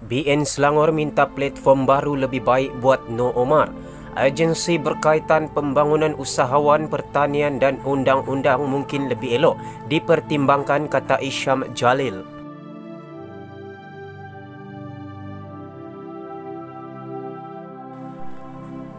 BN Selangor minta platform baru lebih baik buat Noh Omar. Agensi berkaitan pembangunan usahawan pertanian dan undang-undang mungkin lebih elok dipertimbangkan, kata Isyam Jalil.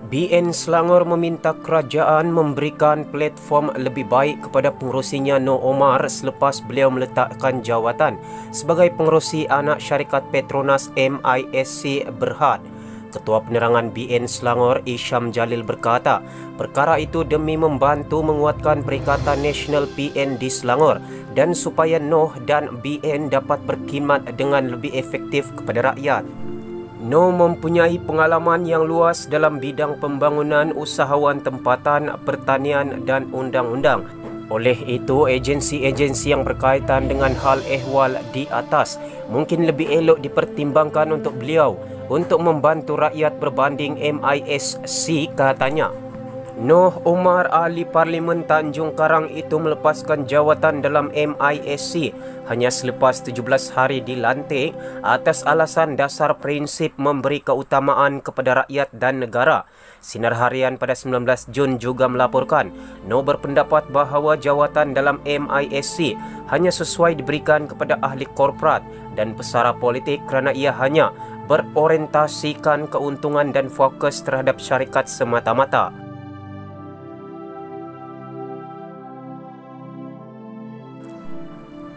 BN Selangor meminta kerajaan memberikan platform lebih baik kepada pengerusinya Noh Omar selepas beliau meletakkan jawatan sebagai pengerusi anak syarikat Petronas MISC Berhad. Ketua Penerangan BN Selangor Isyam Jalil berkata, perkara itu demi membantu menguatkan Perikatan Nasional PN di Selangor dan supaya Noh dan BN dapat berkhidmat dengan lebih efektif kepada rakyat. Noh mempunyai pengalaman yang luas dalam bidang pembangunan usahawan tempatan, pertanian dan undang-undang. Oleh itu, agensi-agensi yang berkaitan dengan hal ehwal di atas mungkin lebih elok dipertimbangkan untuk beliau untuk membantu rakyat berbanding MISC, katanya. Noh Omar, ahli Parlimen Tanjung Karang itu melepaskan jawatan dalam MISC hanya selepas 17 hari dilantik atas alasan dasar prinsip memberi keutamaan kepada rakyat dan negara. Sinar Harian pada 19 Jun juga melaporkan, Noh berpendapat bahawa jawatan dalam MISC hanya sesuai diberikan kepada ahli korporat dan pesara politik kerana ia hanya berorientasikan keuntungan dan fokus terhadap syarikat semata-mata.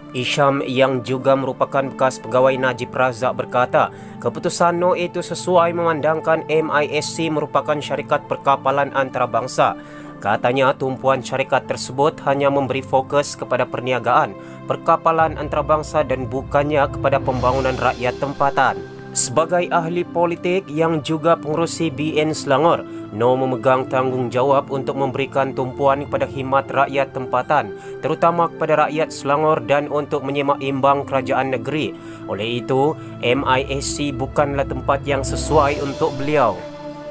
Isyam yang juga merupakan bekas pegawai Najib Razak berkata, keputusan Noh itu sesuai memandangkan MISC merupakan syarikat perkapalan antarabangsa. Katanya tumpuan syarikat tersebut hanya memberi fokus kepada perniagaan, perkapalan antarabangsa dan bukannya kepada pembangunan rakyat tempatan. Sebagai ahli politik yang juga pengerusi BN Selangor, Noh memegang tanggungjawab untuk memberikan tumpuan kepada khidmat rakyat tempatan, terutama kepada rakyat Selangor dan untuk menyemak imbang kerajaan negeri. Oleh itu, MISC bukanlah tempat yang sesuai untuk beliau.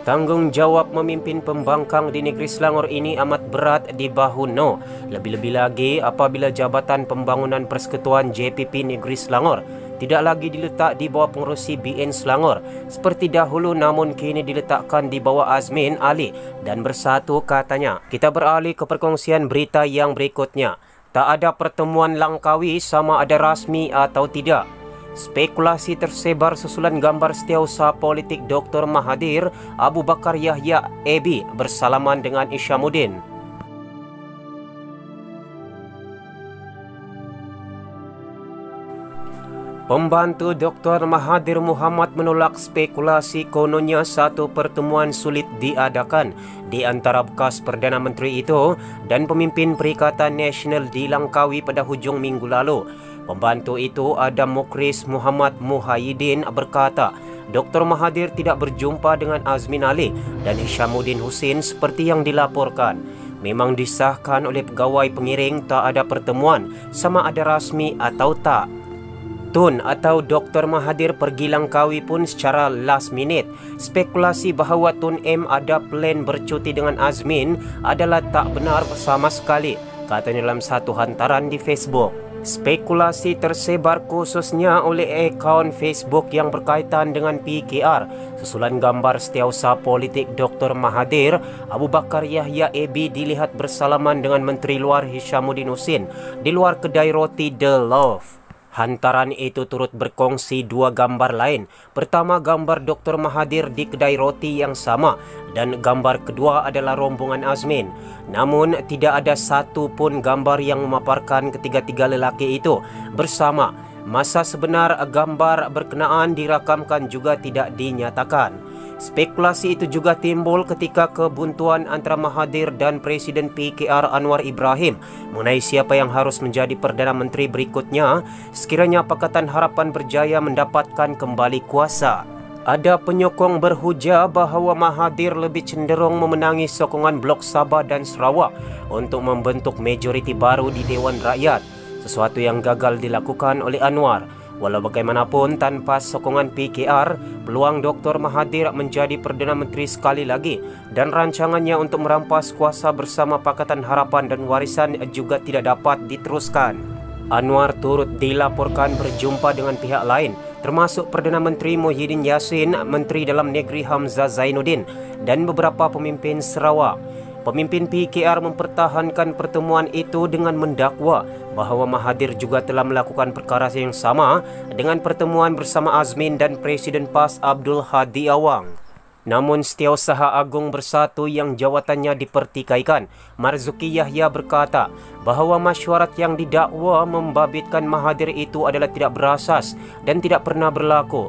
Tanggungjawab memimpin pembangkang di negeri Selangor ini amat berat di bahu Noh, lebih-lebih lagi apabila Jabatan Pembangunan Persekutuan JPP Negeri Selangor tidak lagi diletak di bawah pengerusi BN Selangor seperti dahulu, namun kini diletakkan di bawah Azmin Ali dan bersatu, katanya. Kita beralih ke perkongsian berita yang berikutnya. Tak ada pertemuan Langkawi sama ada rasmi atau tidak. Spekulasi tersebar susulan gambar setiausaha politik Dr. Mahathir Abu Bakar Yahya AB bersalaman dengan Isyamuddin. Pembantu Dr. Mahathir Mohamad menolak spekulasi kononnya satu pertemuan sulit diadakan di antara bekas Perdana Menteri itu dan pemimpin Perikatan Nasional di Langkawi pada hujung minggu lalu. Pembantu itu, Adam Mukris Muhammad Muhyiddin, berkata, Dr. Mahathir tidak berjumpa dengan Azmin Ali dan Isyamuddin Hussein seperti yang dilaporkan. Memang disahkan oleh pegawai pengiring tak ada pertemuan sama ada rasmi atau tak. Tun atau Dr. Mahathir pergi Langkawi pun secara last minute. Spekulasi bahawa Tun M ada plan bercuti dengan Azmin adalah tak benar sama sekali, katanya dalam satu hantaran di Facebook. Spekulasi tersebar khususnya oleh akaun Facebook yang berkaitan dengan PKR. Susulan gambar setiausaha politik Dr. Mahathir Abu Bakar Yahya AB dilihat bersalaman dengan Menteri Luar Hishamuddin Hussein di luar kedai roti The Loaf. Hantaran itu turut berkongsi dua gambar lain. Pertama, gambar Dr. Mahathir di kedai roti yang sama dan gambar kedua adalah rombongan Azmin. Namun, tidak ada satu pun gambar yang memaparkan ketiga-tiga lelaki itu bersama. Masa sebenar gambar berkenaan dirakamkan juga tidak dinyatakan. Spekulasi itu juga timbul ketika kebuntuan antara Mahathir dan Presiden PKR Anwar Ibrahim mengenai siapa yang harus menjadi Perdana Menteri berikutnya sekiranya Pakatan Harapan berjaya mendapatkan kembali kuasa. Ada penyokong berhujah bahawa Mahathir lebih cenderung memenangi sokongan Blok Sabah dan Sarawak untuk membentuk majoriti baru di Dewan Rakyat, sesuatu yang gagal dilakukan oleh Anwar. Walau bagaimanapun, tanpa sokongan PKR, peluang Dr. Mahathir menjadi Perdana Menteri sekali lagi dan rancangannya untuk merampas kuasa bersama Pakatan Harapan dan Warisan juga tidak dapat diteruskan. Anwar turut dilaporkan berjumpa dengan pihak lain termasuk Perdana Menteri Muhyiddin Yassin, Menteri Dalam Negeri Hamzah Zainuddin dan beberapa pemimpin Sarawak. Pemimpin PKR mempertahankan pertemuan itu dengan mendakwa bahawa Mahathir juga telah melakukan perkara yang sama dengan pertemuan bersama Azmin dan Presiden PAS Abdul Hadi Awang. Namun Setiausaha Agung Bersatu yang jawatannya dipertikaikan, Marzuki Yahya berkata bahawa mesyuarat yang didakwa membabitkan Mahathir itu adalah tidak berasas dan tidak pernah berlaku.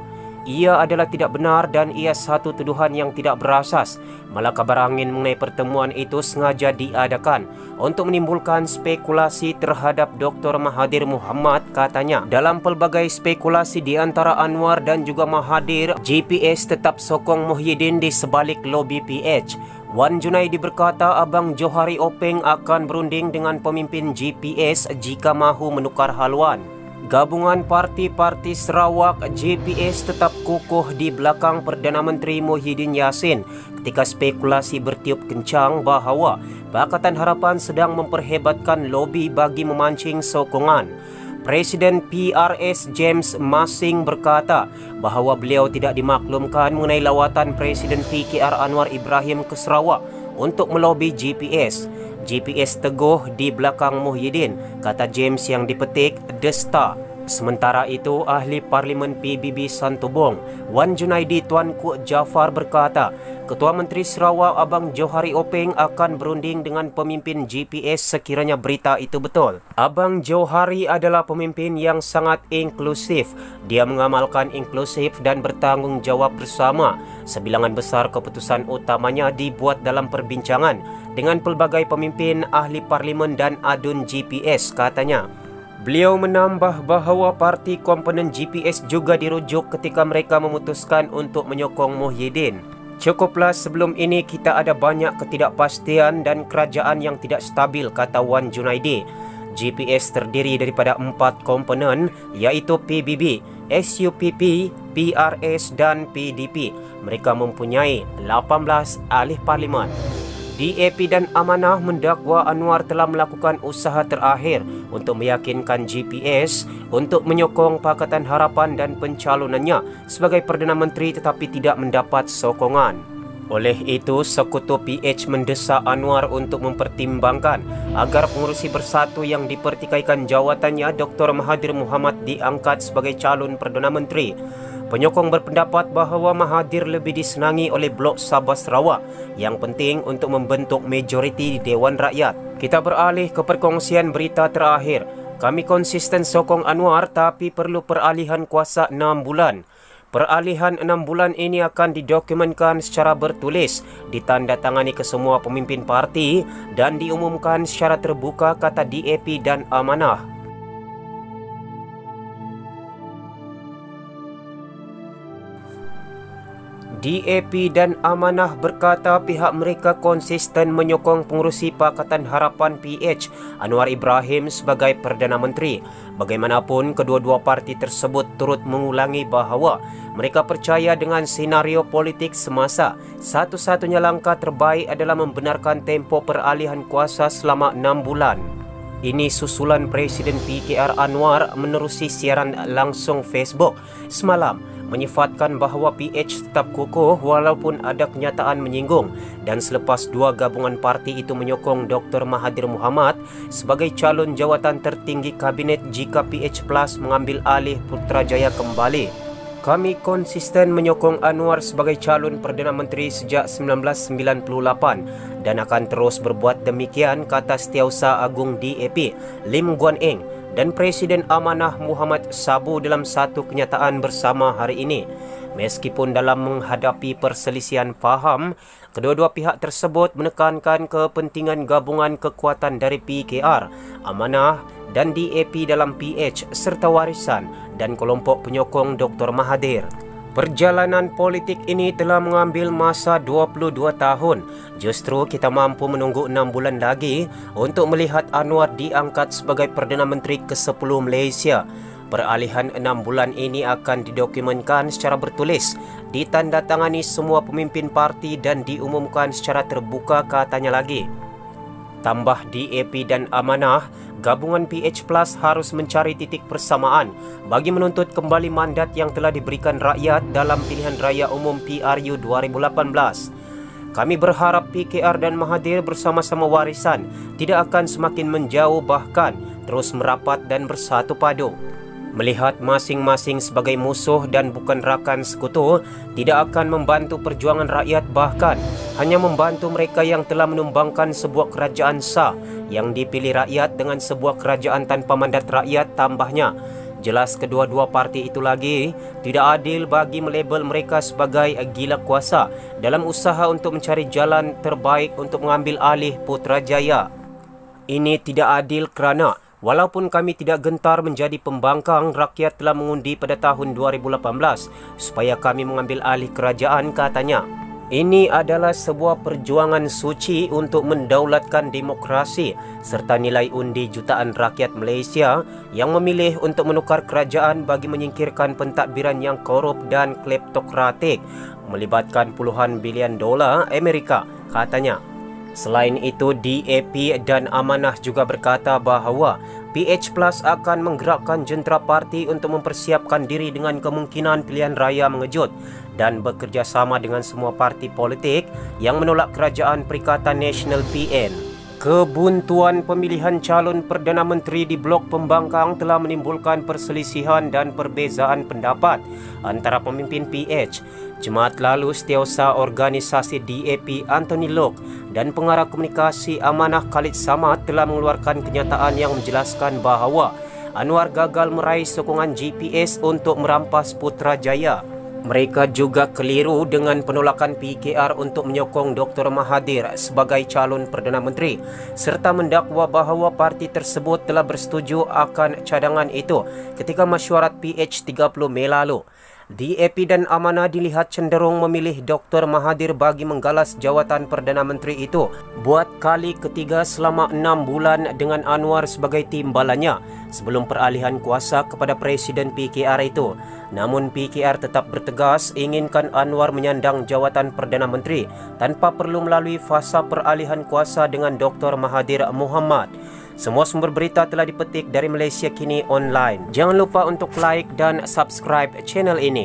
Ia adalah tidak benar dan ia satu tuduhan yang tidak berasas. Malah kabar angin mengenai pertemuan itu sengaja diadakan untuk menimbulkan spekulasi terhadap Dr. Mahathir Mohamad, katanya. Dalam pelbagai spekulasi di antara Anwar dan juga Mahathir, GPS tetap sokong Muhyiddin di sebalik lobi PH. Wan Junaidi berkata Abang Johari Openg akan berunding dengan pemimpin GPS jika mahu menukar haluan. Gabungan parti-parti Sarawak JPS tetap kukuh di belakang Perdana Menteri Muhyiddin Yassin ketika spekulasi bertiup kencang bahawa Pakatan Harapan sedang memperhebatkan lobi bagi memancing sokongan. Presiden PRS James Masing berkata bahawa beliau tidak dimaklumkan mengenai lawatan Presiden PKR Anwar Ibrahim ke Sarawak untuk melobi GPS. GPS teguh di belakang Muhyiddin, kata James yang dipetik The Star. Sementara itu, Ahli Parlimen PBB Santubong, Wan Junaidi Tuanku Jaafar berkata, Ketua Menteri Sarawak Abang Johari Openg akan berunding dengan pemimpin GPS sekiranya berita itu betul. Abang Johari adalah pemimpin yang sangat inklusif. Dia mengamalkan inklusif dan bertanggungjawab bersama. Sebilangan besar keputusan utamanya dibuat dalam perbincangan dengan pelbagai pemimpin, ahli parlimen dan adun GPS, katanya. Beliau menambah bahawa parti komponen GPS juga dirujuk ketika mereka memutuskan untuk menyokong Muhyiddin. Cukuplah sebelum ini kita ada banyak ketidakpastian dan kerajaan yang tidak stabil, kata Wan Junaidi. GPS terdiri daripada 4 komponen iaitu PBB, SUPP, PRS dan PDP. Mereka mempunyai 18 ahli parlimen. DAP dan Amanah mendakwa Anwar telah melakukan usaha terakhir untuk meyakinkan GPS untuk menyokong Pakatan Harapan dan pencalonannya sebagai Perdana Menteri tetapi tidak mendapat sokongan. Oleh itu, Sekutu PH mendesak Anwar untuk mempertimbangkan agar pengurusi bersatu yang dipertikaikan jawatannya Dr. Mahathir Mohamad diangkat sebagai calon Perdana Menteri. Penyokong berpendapat bahawa Mahathir lebih disenangi oleh Blok Sabah Sarawak yang penting untuk membentuk majoriti di Dewan Rakyat. Kita beralih ke perkongsian berita terakhir. Kami konsisten sokong Anwar tapi perlu peralihan kuasa 6 bulan. Peralihan 6 bulan ini akan didokumenkan secara bertulis, ditandatangani ke semua pemimpin parti dan diumumkan secara terbuka, kata DAP dan Amanah. DAP dan Amanah berkata pihak mereka konsisten menyokong pengurusi Pakatan Harapan PH Anwar Ibrahim sebagai Perdana Menteri. Bagaimanapun, kedua-dua parti tersebut turut mengulangi bahawa mereka percaya dengan senario politik semasa. Satu-satunya langkah terbaik adalah membenarkan tempoh peralihan kuasa selama 6 bulan. Ini susulan Presiden PKR Anwar menerusi siaran langsung Facebook semalam menyifatkan bahawa PH tetap kukuh walaupun ada kenyataan menyinggung dan selepas 2 gabungan parti itu menyokong Dr. Mahathir Mohamad sebagai calon jawatan tertinggi kabinet jika PH Plus mengambil alih Putrajaya kembali. Kami konsisten menyokong Anwar sebagai calon Perdana Menteri sejak 1998 dan akan terus berbuat demikian, kata Setiausaha Agung DAP Lim Guan Eng dan Presiden Amanah Muhammad Sabu dalam satu kenyataan bersama hari ini. Meskipun dalam menghadapi perselisihan faham, kedua-dua pihak tersebut menekankan kepentingan gabungan kekuatan dari PKR, Amanah dan DAP dalam PH serta warisan dan kelompok penyokong Dr. Mahathir. Perjalanan politik ini telah mengambil masa 22 tahun. Justru kita mampu menunggu 6 bulan lagi untuk melihat Anwar diangkat sebagai Perdana Menteri ke-10 Malaysia. Peralihan 6 bulan ini akan didokumenkan secara bertulis, ditandatangani semua pemimpin parti dan diumumkan secara terbuka, katanya lagi. Tambah DAP dan Amanah, gabungan PH Plus harus mencari titik persamaan bagi menuntut kembali mandat yang telah diberikan rakyat dalam pilihan raya umum PRU 2018. Kami berharap PKR dan Mahathir bersama-sama warisan tidak akan semakin menjauh, bahkan terus merapat dan bersatu padu. Melihat masing-masing sebagai musuh dan bukan rakan sekutu tidak akan membantu perjuangan rakyat, bahkan hanya membantu mereka yang telah menumbangkan sebuah kerajaan sah yang dipilih rakyat dengan sebuah kerajaan tanpa mandat rakyat, tambahnya. Jelas kedua-dua parti itu lagi tidak adil bagi melabel mereka sebagai gila kuasa dalam usaha untuk mencari jalan terbaik untuk mengambil alih Putrajaya. Ini tidak adil kerana walaupun kami tidak gentar menjadi pembangkang, rakyat telah mengundi pada tahun 2018 supaya kami mengambil alih kerajaan, katanya. Ini adalah sebuah perjuangan suci untuk mendaulatkan demokrasi serta nilai undi jutaan rakyat Malaysia yang memilih untuk menukar kerajaan bagi menyingkirkan pentadbiran yang korup dan kleptokratik melibatkan puluhan bilion dolar Amerika, katanya. Selain itu, DAP dan Amanah juga berkata bahawa PH Plus akan menggerakkan jentera parti untuk mempersiapkan diri dengan kemungkinan pilihan raya mengejut dan bekerjasama dengan semua parti politik yang menolak kerajaan Perikatan Nasional PN. Kebuntuan pemilihan calon Perdana Menteri di Blok Pembangkang telah menimbulkan perselisihan dan perbezaan pendapat antara pemimpin PH. Jumaat lalu, Setiausaha Organisasi DAP Anthony Lok dan Pengarah Komunikasi Amanah Khalid Samad telah mengeluarkan kenyataan yang menjelaskan bahawa Anwar gagal meraih sokongan GPS untuk merampas Putrajaya. Mereka juga keliru dengan penolakan PKR untuk menyokong Dr. Mahathir sebagai calon Perdana Menteri serta mendakwa bahawa parti tersebut telah bersetuju akan cadangan itu ketika mesyuarat PH 30 Mei lalu. DAP dan Amanah dilihat cenderung memilih Dr. Mahathir bagi menggalas jawatan Perdana Menteri itu buat kali ketiga selama 6 bulan dengan Anwar sebagai timbalannya sebelum peralihan kuasa kepada Presiden PKR itu. Namun PKR tetap bertegas inginkan Anwar menyandang jawatan Perdana Menteri tanpa perlu melalui fasa peralihan kuasa dengan Dr. Mahathir Mohamad. Semua sumber berita telah dipetik dari Malaysia Kini Online. Jangan lupa untuk like dan subscribe channel ini.